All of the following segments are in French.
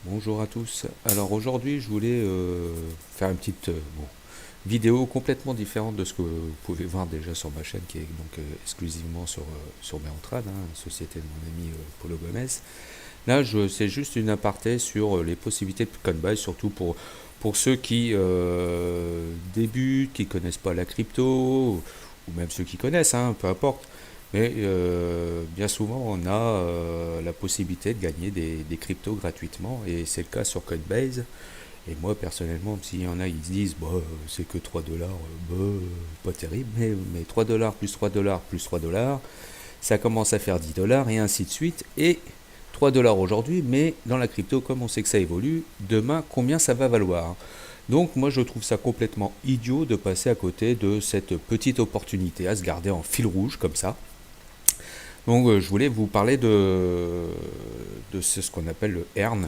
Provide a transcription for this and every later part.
Bonjour à tous. Alors aujourd'hui, je voulais faire une petite vidéo complètement différente de ce que vous pouvez voir déjà sur ma chaîne, qui est donc exclusivement sur Méentrade, société de mon ami Paulo Gomez. Là, c'est juste une aparté sur les possibilités de Coinbase, surtout pour ceux qui débutent, qui connaissent pas la crypto, ou même ceux qui connaissent, peu importe. Mais bien souvent, on a la possibilité de gagner des cryptos gratuitement, et c'est le cas sur Coinbase. Et moi, personnellement, même s'il y en a, ils se disent, bah, c'est que 3 dollars, pas terrible, mais 3 dollars plus 3 dollars plus 3 dollars, ça commence à faire 10 dollars, et ainsi de suite. Et 3 dollars aujourd'hui, mais dans la crypto, comme on sait que ça évolue, demain, combien ça va valoir? Donc moi je trouve ça complètement idiot de passer à côté de cette petite opportunité à se garder en fil rouge comme ça. Donc je voulais vous parler de ce qu'on appelle le earn,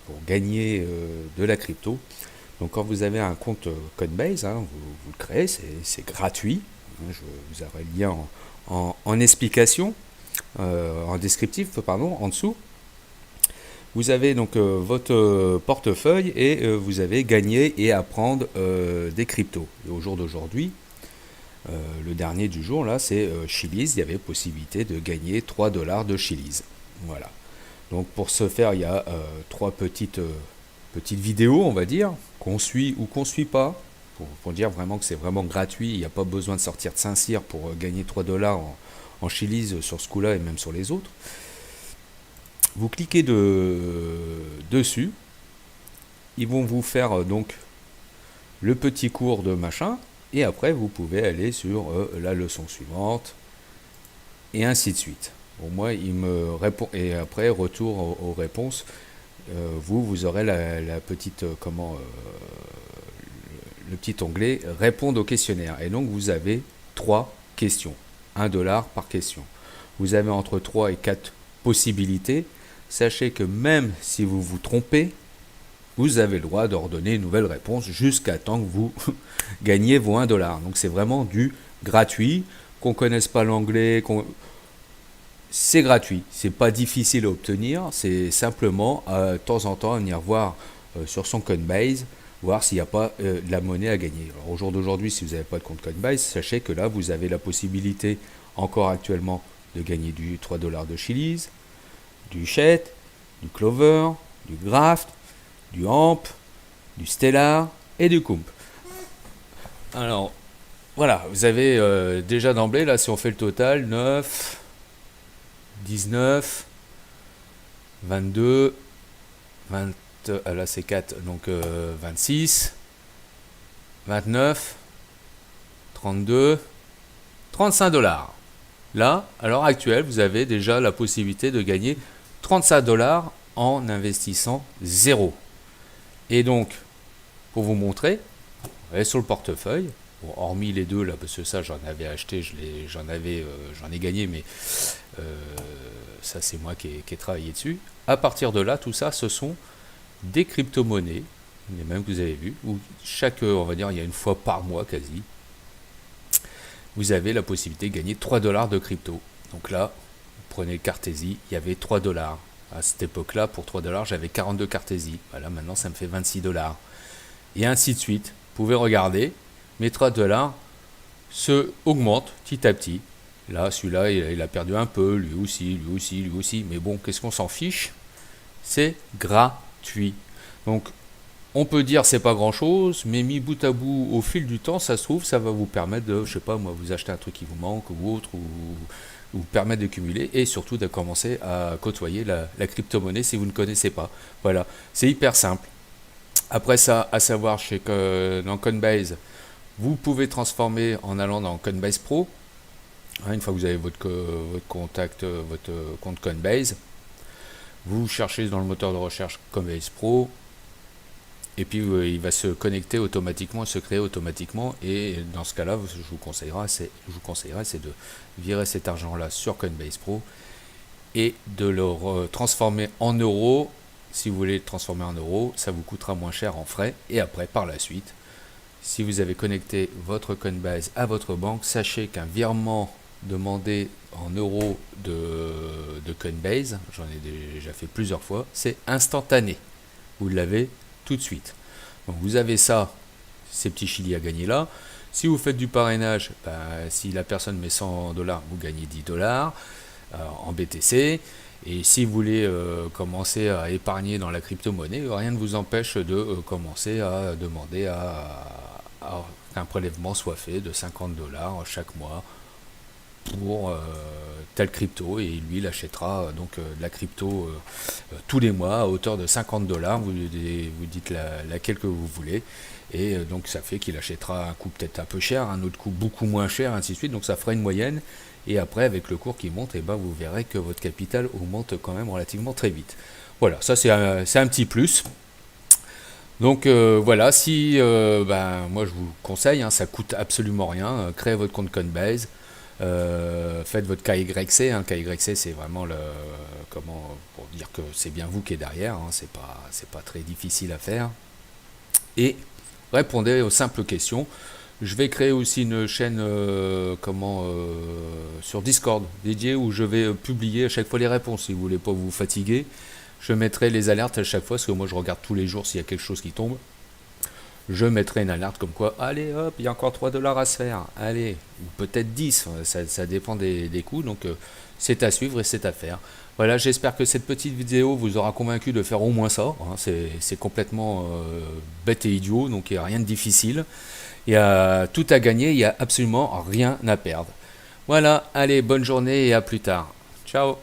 pour gagner de la crypto. Donc quand vous avez un compte Coinbase, vous le créez, c'est gratuit. Je vous aurai le lien en explication, en descriptif, pardon, en dessous. Vous avez donc votre portefeuille et vous avez gagné et à prendre des cryptos. Et au jour d'aujourd'hui, le dernier du jour, là, c'est Chiliz. Il y avait possibilité de gagner 3 dollars de Chiliz. Voilà. Donc pour ce faire, il y a trois petites vidéos, on va dire, qu'on suit ou qu'on suit pas, pour dire vraiment que c'est vraiment gratuit. Il n'y a pas besoin de sortir de Saint-Cyr pour gagner 3 dollars en Chiliz sur ce coup-là et même sur les autres. Vous cliquez dessus. Ils vont vous faire donc le petit cours de machin. Et après, vous pouvez aller sur la leçon suivante. Et ainsi de suite. Bon, moi, il me répond. Et après, retour aux réponses. Vous aurez la petite. Le petit onglet répondre au questionnaire. Et donc, vous avez 3 questions. 1 dollar par question. Vous avez entre 3 et 4 possibilités. Sachez que même si vous vous trompez, vous avez le droit d'ordonner une nouvelle réponse jusqu'à temps que vous gagniez vos 1 dollar. Donc c'est vraiment du gratuit, qu'on ne connaisse pas l'anglais, c'est gratuit, c'est pas difficile à obtenir, c'est simplement de temps en temps venir voir sur son Coinbase, voir s'il n'y a pas de la monnaie à gagner. Alors au jour d'aujourd'hui, si vous n'avez pas de compte Coinbase, sachez que là, vous avez la possibilité encore actuellement de gagner du 3 dollars de Chiliz, du Shet, du Clover, du Graft, du Amp, du Stellar et du Kump. Alors, voilà, vous avez déjà d'emblée, là, si on fait le total, 9, 19, 22, 20, là c'est 4, donc 26, 29, 32, 35 dollars. Là, à l'heure actuelle, vous avez déjà la possibilité de gagner 35 dollars en investissant zéro. Et donc, pour vous montrer, sur le portefeuille, bon, hormis les deux là, parce que ça j'en avais acheté, j'en ai gagné, mais ça c'est moi qui ai travaillé dessus. À partir de là, tout ça, ce sont des crypto-monnaies, les mêmes que vous avez vu, où chaque, on va dire, il y a une fois par mois quasi, vous avez la possibilité de gagner 3 dollars de crypto. Donc là, vous prenez le Cartesi, il y avait 3 dollars. À cette époque-là, pour 3 dollars, j'avais 42 Cartesi. Voilà, maintenant ça me fait 26 dollars. Et ainsi de suite. Vous pouvez regarder, mes 3 dollars se augmentent petit à petit. Là, celui-là, il a perdu un peu, lui aussi, lui aussi, lui aussi. Mais bon, qu'est-ce qu'on s'en fiche? C'est gratuit. Donc, on peut dire c'est pas grand-chose, mais mis bout à bout au fil du temps, ça se trouve, ça va vous permettre de, je sais pas moi, vous acheter un truc qui vous manque ou autre, ou vous permettre de cumuler et surtout de commencer à côtoyer la crypto-monnaie si vous ne connaissez pas. Voilà, c'est hyper simple. Après ça, à savoir dans Coinbase, vous pouvez transformer en allant dans Coinbase Pro. Une fois que vous avez votre compte Coinbase, vous cherchez dans le moteur de recherche Coinbase Pro, et puis il va se connecter automatiquement, se créer automatiquement, et dans ce cas-là, je vous conseillerais, c'est de virer cet argent-là sur Coinbase Pro et de le transformer en euros. Si vous voulez le transformer en euros, ça vous coûtera moins cher en frais. Et après, par la suite, si vous avez connecté votre Coinbase à votre banque, sachez qu'un virement demander en euros de Coinbase, j'en ai déjà fait plusieurs fois, c'est instantané. Vous l'avez tout de suite. Donc vous avez ça, ces petits chilis à gagner là. Si vous faites du parrainage, si la personne met 100 dollars, vous gagnez 10 dollars en BTC. Et si vous voulez commencer à épargner dans la crypto-monnaie, rien ne vous empêche de commencer à demander qu'un prélèvement soit fait de 50 dollars chaque mois pour telle crypto, et lui il achètera de la crypto tous les mois à hauteur de 50 dollars. Vous dites laquelle que vous voulez, et donc ça fait qu'il achètera un coup peut-être un peu cher, un autre coup beaucoup moins cher, ainsi de suite. Donc ça fera une moyenne, et après avec le cours qui monte, et vous verrez que votre capital augmente quand même relativement très vite. Voilà, ça c'est un petit plus. Donc voilà, si moi je vous conseille, ça coûte absolument rien, créez votre compte Coinbase, faites votre KYC, KYC c'est vraiment pour dire que c'est bien vous qui êtes derrière, c'est pas très difficile à faire, et répondez aux simples questions. Je vais créer aussi une chaîne sur Discord dédiée, où je vais publier à chaque fois les réponses. Si vous voulez pas vous fatiguer, je mettrai les alertes à chaque fois, parce que moi je regarde tous les jours s'il y a quelque chose qui tombe. Je mettrai une alerte comme quoi, allez hop, il y a encore 3 dollars à se faire, allez, ou peut-être 10, ça dépend des coûts, donc c'est à suivre et c'est à faire. Voilà, j'espère que cette petite vidéo vous aura convaincu de faire au moins ça, c'est complètement bête et idiot, donc il n'y a rien de difficile, il y a tout à gagner, il n'y a absolument rien à perdre. Voilà, allez, bonne journée et à plus tard. Ciao.